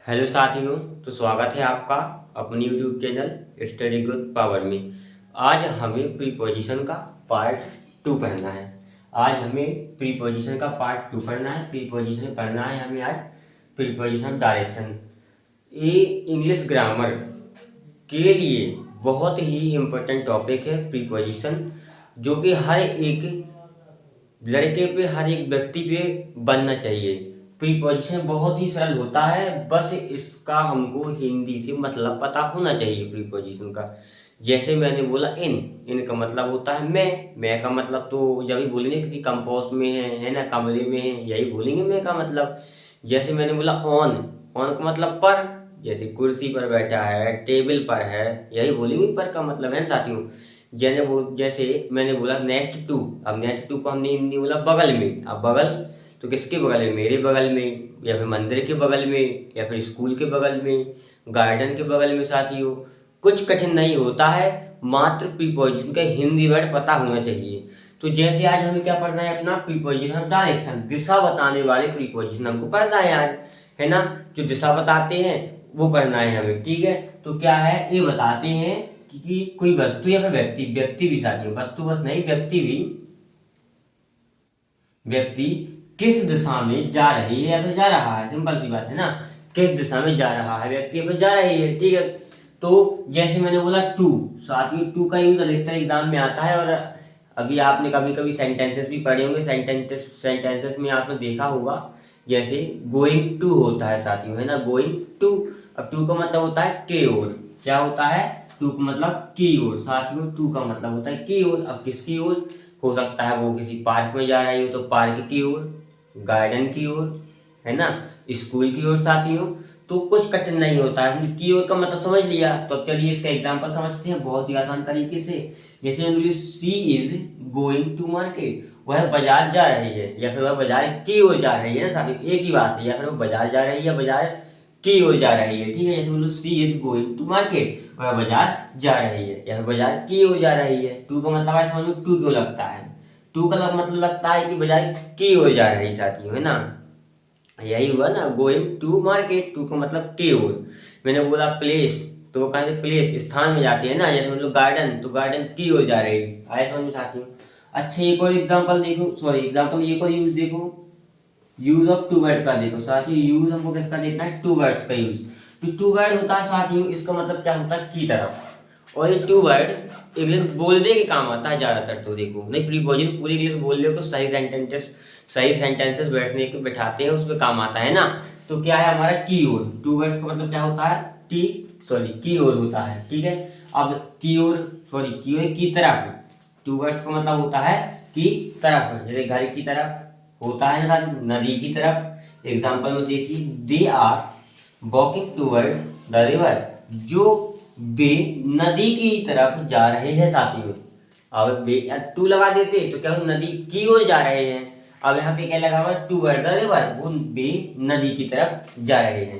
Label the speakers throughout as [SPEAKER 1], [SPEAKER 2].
[SPEAKER 1] Hello साथियों। तो स्वागत है आपका अपनी YouTube channel study growth power में। आज हमें प्रीपोजिशन का पार्ट 2 पढ़ना है। आज हमें प्रीपोजिशन का पार्ट 2 पढ़ना है। प्रीपोजिशन पढ़ना है हमें आज प्रीपोजिशन डायरेक्शन। ये इंग्लिश ग्रामर के लिए बहुत ही इम्पोर्टेंट टॉपिक है प्रीपोजिशन, जो कि हर एक लड़के पे, हर एक व्यक्ति पे बनना चाहिए। प्रीपोजिशन बहुत ही सरल होता है, बस इसका हमको हिंदी से मतलब पता होना चाहिए प्रीपोजिशन का। जैसे मैंने बोला इन का मतलब होता है मैं का मतलब तो जब भी बोलेंगे किसी कंपोज में है ना, कमरे में है, यही बोलेंगे मैं का मतलब। जैसे मैंने बोला ऑन का मतलब पर, जैसे कुर्सी पर बैठा है, टेबल पर है, यही बोलेंगे पर का मतलब है ना साथियों। जैसे मैंने बोला नेक्स्ट टू, अब नेक्स्ट टू को हमने हिंदी बोला बगल में। अब बगल तो किसके बगल में? मेरे बगल में, या फिर मंदिर के बगल में, या फिर स्कूल के बगल में, गार्डन के बगल में। साथियों कुछ कठिन नहीं होता है, मात्र प्रीपोजिशन का हिंदी वर्ड पता होना चाहिए। तो जैसे आज हमें क्या पढ़ना है, अपना प्रीपोजिशन डायरेक्शन, दिशा बताने वाले प्रीपोजिशन हमको पढ़ना है आज, है ना। जो दिशा बताते हैं वो पढ़ना है हमें, ठीक है। तो क्या है, ये बताते हैं कि कोई वस्तु या फिर व्यक्ति भी साथियों, वस्तु बस नहीं, व्यक्ति किस दिशा में जा रही है या फिर जा रहा है, सिंपल सी बात है ना। किस दिशा में जा रहा है व्यक्ति या फिर जा रही है, ठीक है। तो जैसे मैंने बोला टू, साथियों टू का यूज अधिकतर एग्जाम में आता है। और अभी आपने कभी कभी सेंटेंसेस भी पढ़े होंगे, सेंटेंसेस में आपने देखा होगा, जैसे गोइंग टू होता है साथियों, है ना, गोइंग टू। अब टू का मतलब होता है के ओर। क्या होता है? टू का मतलब की ओर साथियों, टू का मतलब होता है की ओर। अब किसकी ओर? हो सकता है वो किसी पार्क में जा रही हो तो पार्क की ओर, गार्डन की ओर, है ना, स्कूल की ओर साथियों। तो कुछ कठिन नहीं होता है, की ओर का मतलब समझ लिया। तो अब चलिए इसका एग्जांपल समझते हैं बहुत ही आसान तरीके से। जैसे मैंने बोली सी इज गोइंग टू मार्केट, वह बाजार जा रही है, या फिर वह बाजार की ओर जा रही है ना साथियों, एक ही बात है। या फिर वो बाजार जा रही है, बाजार की ओर जा रही है, ठीक है। जैसे बोलो सी इज गोइंग टू मार्केट, वह बाजार जा रही है या फिर बाजार की ओर जा रही है। टू का मतलब है, समझ में टू क्यों लगता है? टू का मतलब लगता है कि बाजार की ओर जा रही साथियों, है ना। यही हुआ ना, गोइंग टू मार्केट, टू का मतलब की ओर। मैंने बोला प्लेस, तो वो कहा प्लेस स्थान में जाती है ना। जैसे मतलब गार्डन, तो गार्डन की ओर जा रही है, आए समझ में साथियों। अच्छा एक और एग्जांपल देखो, सॉरी एग्जांपल एक और यूज देखो, यूज ऑफ टू वर्ड का देखो साथियों। यूज हमको किसका देखना है? टू वर्ड्स का यूज। तो टू वर्ड होता है साथियों, इसका मतलब क्या होता है? की तरफ। और ये टू वर्ड इंग्लिश बोलने के काम आता है ज्यादातर। तो देखो नहीं, प्रीपोजिशन पूरी इंग्लिश बोलने को सही सेंटेंसेस बैठने के बैठाते हैं, उसमें काम आता है ना। तो क्या है हमारा? की ओर। टू वर्ड्स का मतलब क्या होता है? की ओर होता है, ठीक है। अब की ओर, की ओर, की तरफ। टू वर्ड्स का मतलब होता है की तरफ, जैसे घर की तरफ होता है ना, नदी की तरफ। एग्जाम्पल में देखिए, they are walking toward the river, जो वे नदी की तरफ जा रहे हैं साथियों। अब वे टू लगा देते तो क्या नदी की ओर जा रहे हैं। अब यहाँ पे क्या लगा हुआ? टूवर्ड द रिवर, वो वे नदी की तरफ जा रहे हैं।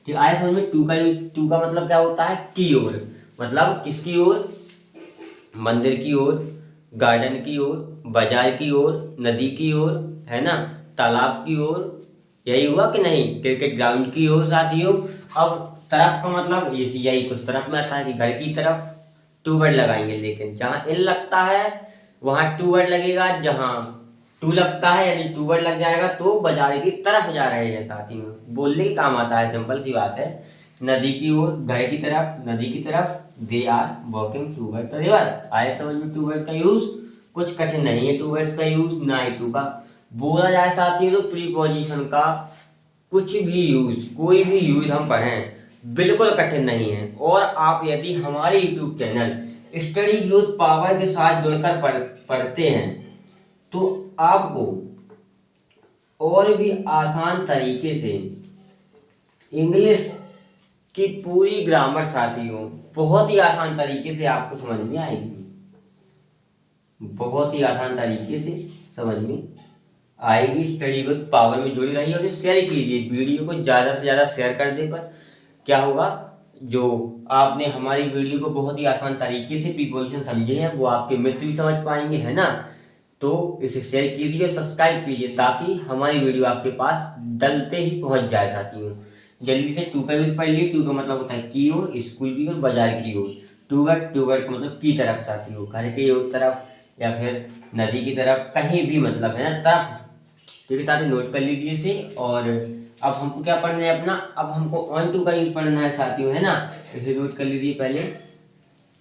[SPEAKER 1] ठीक आया समझ में? टू का मतलब क्या होता है? की ओर, मतलब किसकी ओर? मंदिर की ओर, गार्डन की ओर, बाजार की ओर, नदी की ओर, है ना, तालाब की ओर। यही हुआ कि नहीं? क्रिकेट ग्राउंड की ओर साथियों। अब तरफ का मतलब यही कुछ तरफ में आता है कि घर की तरफ टू वर्ड लगाएंगे, लेकिन जहाँ इन लगता है वहां टू वर्ड लगेगा, जहाँ टू लगता है यदि टू वर्ड लग जाएगा तो बाजार की तरफ जा रहे हैं साथियों, बोलने के काम आता है, सिंपल सी बात है। नदी की ओर, घर की तरफ, नदी की तरफ, they are walking toward the river. आए समझ में टूवर्ड का यूज? कुछ कठिन नहीं है टूवर्ड्स का यूज, ना ही टू का बोला जाए साथियों। तो प्रीपोजिशन का कुछ भी यूज, कोई भी यूज हम पढ़ें बिल्कुल कठिन नहीं है। और आप यदि हमारे YouTube channel study growth power के साथ जुड़कर पढ़ते हैं तो आपको और भी आसान तरीके से इंग्लिश की पूरी ग्रामर साथियों बहुत ही आसान तरीके से आपको समझ में आएगी, बहुत ही आसान तरीके से समझ में आएगी। स्टडी विद पावर में जुड़ी रही और शेयर कीजिए, वीडियो को ज़्यादा से ज़्यादा शेयर करने पर क्या होगा, जो आपने हमारी वीडियो को बहुत ही आसान तरीके से प्रीपोजिशन समझे हैं वो आपके मित्र भी समझ पाएंगे, है ना। तो इसे शेयर कीजिए, सब्सक्राइब कीजिए, ताकि हमारी वीडियो आपके पास डलते ही पहुंच जाए साथियों। जल्दी से टू का यूज पढ़ लिए। टू का मतलब होता है की ओर, स्कूल की ओर, बाजार की ओर। टू वर्ड का मतलब की तरफ साथियों, घर के ओर तरफ या फिर नदी की तरफ, कहीं भी मतलब है ना तरफ। ठीक है साथियों, नोट कर लीजिए इसे। और अब हमको क्या पढ़ना है अपना, अब हमको ऑन टू का यूज पढ़ना है साथियों, है ना। इसे नोट कर लीजिए पहले,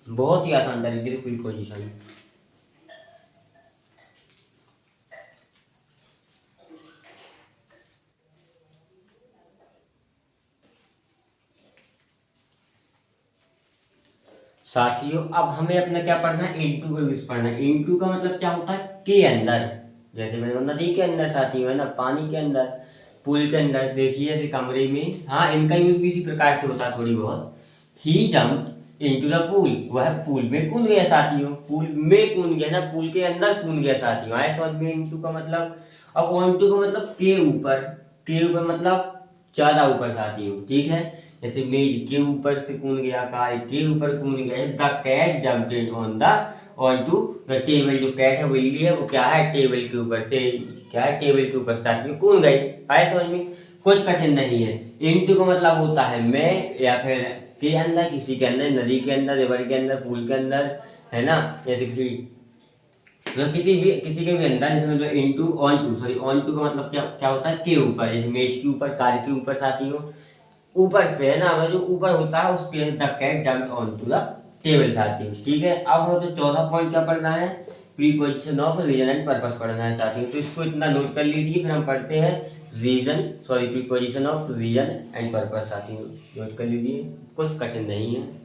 [SPEAKER 1] बहुत ही आसान तरीके से प्रीपोजिशन। साथियों अब हमें अपना क्या पढ़ना है, इनटू का यूज पढ़ना है। इनटू का मतलब क्या होता है, के अंदर। जैसे मैंने नदी के अंदर साथियों, है ना, पानी के अंदर, पूल के अंदर। देखिए ऐसे कमरे में, हाँ इनका यूज भी इसी प्रकार से होता है थोड़ी बहुत। ही जम्प इनटू द पूल, वह पूल में कूद गया साथियों। पूल में कूद गया ना, पूल के अंदर कूद गया साथियों। आए समझ में इनटू का मतलब। अब ऑन टू का मतलब के ऊपर। के ऊपर मतलब ज्यादा ऊपर साथियों, ठीक है। जैसे मेज के ऊपर से कूद गया, कार के ऊपर कूद गया। The cat jumped on the on to the table. जो कैट है बिल्ली है, वो क्या है, टेबल के ऊपर से, क्या है, टेबल के ऊपर साथियों कूद गई। आए समझ में, कुछ कठिन नहीं है। इनटू का मतलब होता है मैं, या फिर के अंदर, किसी के अंदर, नदी के अंदर, रिवर के अंदर, पूल के अंदर, है ना। जैसे किसी मतलब किसी के भी अंदर, जैसे मतलब into on to, sorry on to का मतलब क्या क्या होता है, के ऊपर। जैसे मेज के ऊपर, कार के ऊपर साथियों, ऊपर से, है ना, मतलब जो ऊपर होता है उसके, the cat jumped on to the table साथियों। ठीक है, अब हमें तो चौथा पॉइंट क्या पढ़ना है, preposition of reason and purpose पढ़ना है साथियों। तो इसको इतना नोट कर लीजिए, फिर हम पढ़ते हैं reason, sorry preposition of reason and purpose साथियों। नोट कर लीजिए, कुछ कठिन नहीं है।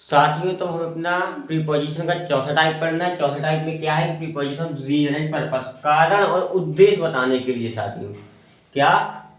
[SPEAKER 1] साथियों तो हम अपना प्रीपोजिशन का चौथा टाइप पढ़ना है। चौथा टाइप में क्या है, प्रीपोजिशन रीजन एंड पर्पस, कारण और उद्देश्य बताने के लिए साथियों। क्या,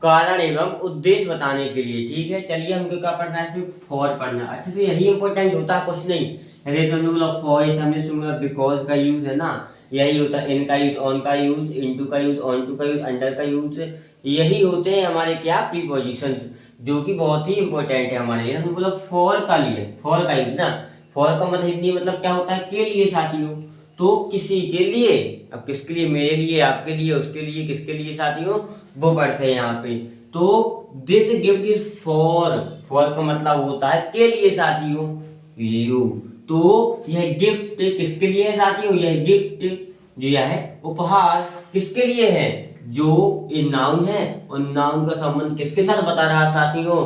[SPEAKER 1] कारण एवं उद्देश्य बताने के लिए। ठीक है, चलिए हमको क्या पढ़ना है, इसमें फॉर पढ़ना है। अच्छा तो यही इंपॉर्टेंट होता है, कुछ नहीं। जैसे हमने बोला फॉर, हमने बिकॉज का यूज है ना, यही होता है। इन का यूज, ऑन का यूज, इनटू का यूज, ऑन टू का यूज, अंडर का यूज, यही होते हैं हमारे क्या, प्रीपोजिशन, जो कि बहुत ही इंपॉर्टेंट है हमारे लिए। हमने बोला फॉर का लिए, फॉर का यूज ना। फॉर का मतलब हिंदी मतलब क्या होता है, के लिए साथियों। तो किसी के लिए, अब किसके लिए, मेरे लिए, आपके लिए, उसके लिए, किसके लिए साथियों, वो पढ़ते हैं यहाँ पे। तो this gift is for, for का मतलब होता है के लिए साथियों, यू। तो यह गिफ्ट किसके लिए है साथियों, यह गिफ्ट जो यह है उपहार किसके लिए है, जो ये नाउन है, और नाउन का संबंध किसके साथ बता रहा है साथियों,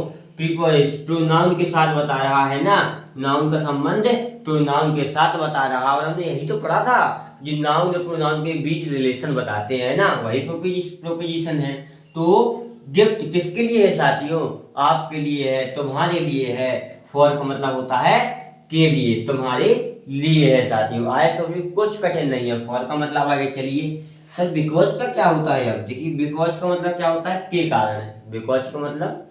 [SPEAKER 1] प्रोनाउन के साथ बता रहा है ना। नाउन का संबंध प्रोनाउन के साथ बता रहा, और हमने यही तो पढ़ा था, जो नाउन और प्रोनाउन के बीच रिलेशन बताते हैं ना, वही प्रोपोजिशन है। तो गिफ्ट किसके लिए है साथियों, आपके लिए है, तुम्हारे लिए है। फॉर का मतलब होता है के लिए, तुम्हारे लिए है साथियों। आए सभी, कुछ कठिन नहीं है। फॉर का मतलब आगे चलिए, सर बिकॉज का क्या होता है। अब देखिए बिकॉज का मतलब क्या होता है, के कारण है। बिकॉज का मतलब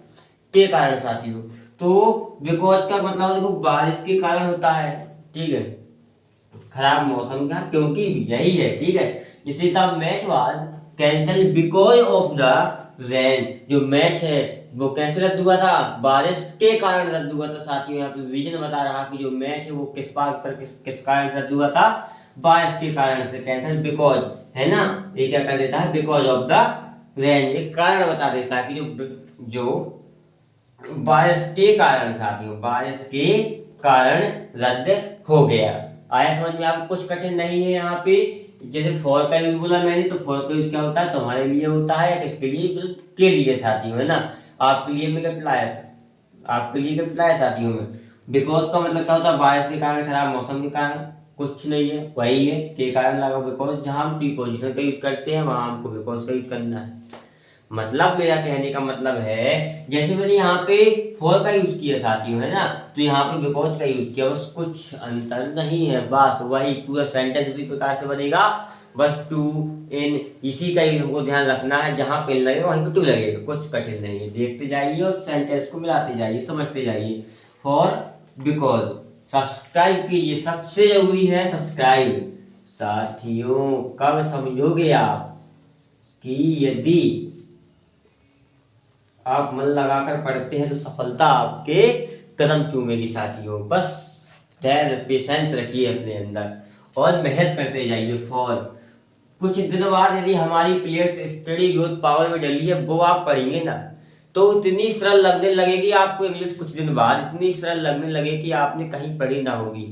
[SPEAKER 1] के कारण साथियों। तो बिकॉज का मतलब देखो बारिश के कारण होता है, ठीक है, खराब मौसम का, क्योंकि यही है, ठीक है। जैसे the match was cancel because of the rain, जो मैच है वो कैसे रद्द हुआ था, बारिश के कारण रद्द हुआ था साथियों। यहाँ पे रीजन बता रहा कि जो मैच है वो किस बात पर, किस कारण रद्द हुआ था, बारिश के कारण से। कैंसल बिकॉज, है ना, ये क्या कर देता है, बिकॉज ऑफ द रेन, ये कारण बता देता है कि जो बारिश के कारण साथियों, बारिश के कारण रद्द हो गया। आया समझ में आपको, कुछ कठिन नहीं है यहाँ पे। जैसे फॉर का यूज बोला मैंने, तो फॉर का यूज क्या होता है, तुम्हारे लिए होता है, या किसके लिए, तो के लिए साथियों, है ना। आपके लिए में अप्लाई, आपके लिए अप्लाई साथियों में। बिकॉज का मतलब क्या होता है, बारिश के कारण, खराब मौसम के कारण, कुछ नहीं है, वही है, के कारण लगा बिकॉज। जहाँ हम प्रीपोजिशन का यूज करते हैं वहां हमको बिकॉज का यूज करना है। मतलब मेरा कहने का मतलब है, जैसे मैंने यहाँ पे फॉर का यूज किया साथियों, है ना, तो यहाँ पे बिकॉज का यूज किया, बस कुछ अंतर नहीं है, बस वही पूरा सेंटेंस उसी प्रकार से बनेगा। बस टू, इन, इसी का ही हमको ध्यान रखना है, जहाँ पे लगेगा वहीं पे टू लगेगा, कुछ कठिन नहीं है। देखते जाइए और सेंटेंस को मिलाते जाइए, समझते जाइए। For, because. सब्सक्राइब कीजिए, सबसे जरूरी है सब्सक्राइब साथियों। कब समझोगे आप कि यदि आप मन लगाकर पढ़ते हैं तो सफलता आपके कदम चूमेगी साथियों। बस धैर्य पेशेंस रखिए अपने अंदर और मेहनत करते जाइए। फॉर कुछ दिनों बाद यदि हमारी प्लेयर्स स्टडी ग्रोथ पावर में डली है वो आप पढ़ेंगे ना, तो इतनी सरल लगने लगेगी आपको इंग्लिश, कुछ दिन बाद इतनी सरल लगने लगे कि आपने कहीं पढ़ी ना होगी।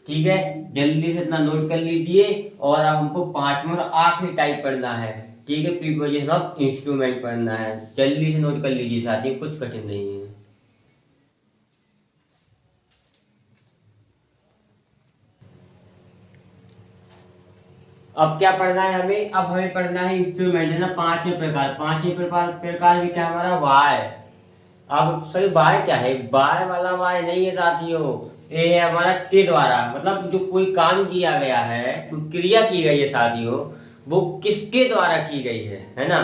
[SPEAKER 1] ठीक है, जल्दी से इतना नोट कर लीजिए। और अब हमको 5वां और आखिरी टाइप पढ़ना है। ठीक है, प्रीपोजिशन ऑफ इंस्ट्रूमेंट पढ़ना है। जल्दी से नोट कर लीजिए साथियों, कुछ कठिन नहीं है। अब क्या पढ़ना है हमें? अब हमें पढ़ना है इंस्ट्रूमेंट, है ना, 5वें प्रकार। 5वें प्रकार भी क्या हमारा? वाय। अब सॉरी, वाय क्या है? वाय वाला वाय नहीं है साथियों, ये है हमारा के द्वारा। मतलब जो कोई काम किया गया है, कोई क्रिया की गई है साथियों, वो किसके द्वारा की गई है ना।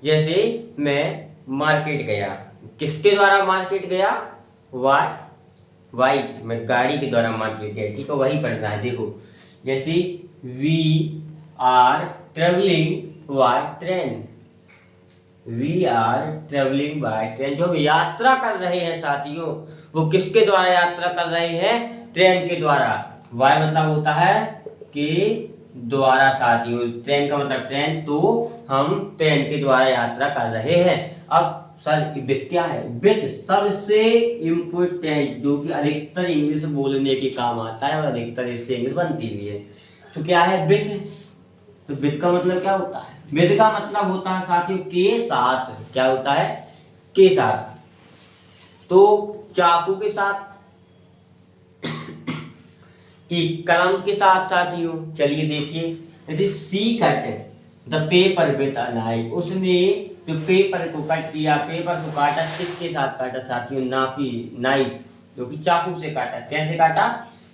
[SPEAKER 1] जैसे मैं मार्केट गया, किसके द्वारा मार्केट गया? वाय, वाई, मैं गाड़ी के द्वारा मार्केट गया। ठीक है, वही पढ़ना है। देखो जैसे we are travelling by train, we are travelling by train. जो हम यात्रा कर रहे हैं साथियों, वो किसके द्वारा यात्रा कर रहे हैं? ट्रेन के द्वारा। वाय मतलब होता है के द्वारा साथियों, ट्रेन का मतलब ट्रेन, तो हम ट्रेन के द्वारा यात्रा कर रहे हैं। अब सर विथ क्या है? विथ सबसे इम्पोर्टेंट, जो कि अधिकतर इंग्लिश बोलने के काम आता है और अधिकतर इससे इंग्लिश बनती भी है। तो क्या है? विथ। तो विथ का मतलब क्या होता है? विथ का मतलब होता है साथियों के साथ। क्या होता है? के साथ। तो चाकू के साथ, कि कलम के साथ साथियों। चलिए देखिए, जैसे see cut the paper with a knife, उसने जो पेपर को कट किया, पेपर को काटा, किसके साथ काटा साथियों? नापी, नाइफ, जो कि चाकू से काटा। कैसे काटा?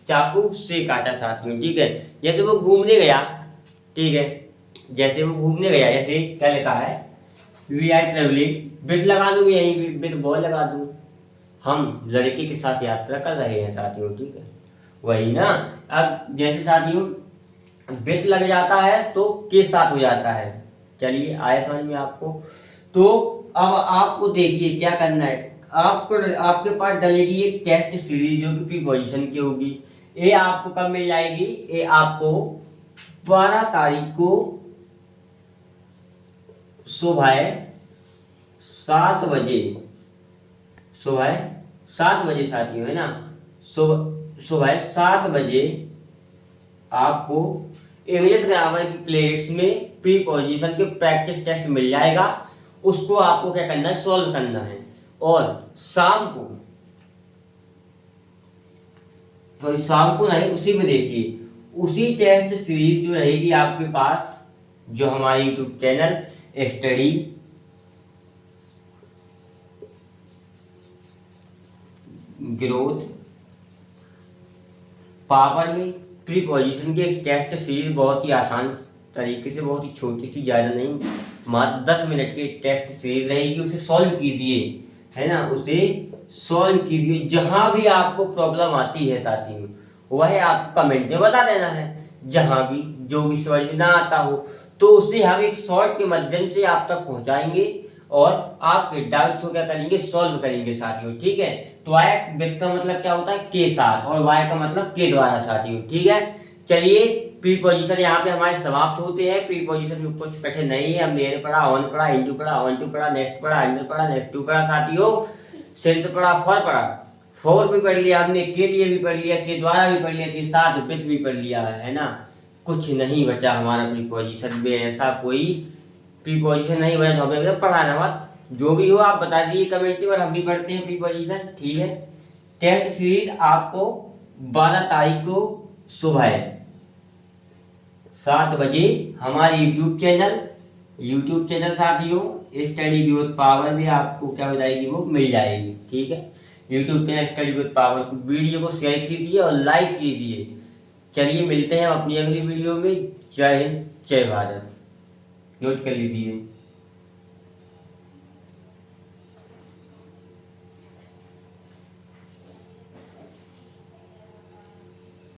[SPEAKER 1] चाकू से काटा साथियों। ठीक है, जैसे वो घूमने गया, ठीक है, जैसे वो घूमने गया, जैसे क्या लिखा है? वी आर ट्रेवलिंग, विथ लगा दूंगी यहीं, विथ बॉय लगा दूं, हम लड़के के साथ यात्रा कर रहे हैं साथियों। ठीक है, वही ना। अब जैसे साथियों विथ लग जाता है तो के साथ हो जाता है। चलिए आया समझ में आपको? तो अब आपको देखिए क्या करना है। आपको, आपके पास डलेगी एक टेस्ट सीरीज जो कि प्रीपोजिशन की होगी। ये आपको कब मिल जाएगी? ये आपको 12 तारीख को सुबह 7 बजे, सुबह 7 बजे साथियों, है ना, सुबह 7 बजे आपको इंग्लिश ग्रामर की प्लेट्स में प्रीपोजिशन के प्रैक्टिस टेस्ट मिल जाएगा। उसको आपको क्या करना है? सॉल्व करना है। और शाम को, सॉरी शाम को नहीं, उसी में देखिए, उसी टेस्ट सीरीज जो रहेगी आपके पास, जो हमारी YouTube channel study growth power में प्रीपोजिशन के टेस्ट सीरीज बहुत ही आसान तरीके से, बहुत ही छोटी सी, ज़्यादा नहीं, मात्र 10 मिनट की टेस्ट सीरीज रहेगी। उसे सॉल्व कीजिए, है ना, उसे सॉल्व कीजिए। जहाँ भी आपको प्रॉब्लम आती है साथियों, वह आप कमेंट में बता देना है। जहाँ भी जो भी समझ में ना आता हो, तो उसे हम एक शॉर्ट के माध्यम से आप तक पहुँचाएंगे और आपके डाउट्स को क्या करेंगे? सॉल्व करेंगे साथियों। ठीक है, तो वाय विथ का मतलब क्या होता है? के साथ, और वाय का मतलब के द्वारा साथियों। ठीक है, चलिए प्रीपोजिशन यहाँ पे हमारे समाप्त होते हैं। प्रीपोजिशन में कुछ कठिन नहीं है। हमने पढ़ा, ऑन पढ़ा, इनटू पढ़ा, ऑन टू पढ़ा, नेक्स्ट पढ़ा, अंडर पढ़ा, नेक्स्ट टू पढ़ा साथियों, सिंस पढ़ा, फॉर पढ़ा। फॉर भी पढ़ लिया हमने, के लिए भी पढ़ लिया, के द्वारा भी पढ़ लिया, के साथ विथ भी पढ़ लिया, है ना। कुछ नहीं बचा हमारा प्रीपोजिशन में, ऐसा कोई प्रीपोजिशन नहीं बचा जो हमें पढ़ाना मत। जो भी हो आप बता दीजिए कमेंट में, और हम भी पढ़ते हैं प्रीपोजिशन। ठीक है, टेस्ट सीरीज आपको 12 तारीख को सुबह 7 बजे हमारे यूट्यूब चैनल साथियों स्टडी ग्रोथ पावर में आपको क्या हो जाएगी? वो मिल जाएगी। ठीक है, YouTube channel study growth power को, वीडियो को शेयर कीजिए और लाइक कीजिए। चलिए मिलते हैं अपनी अगली वीडियो में। जय हिंद, जय भारत। नोट कर लीजिए।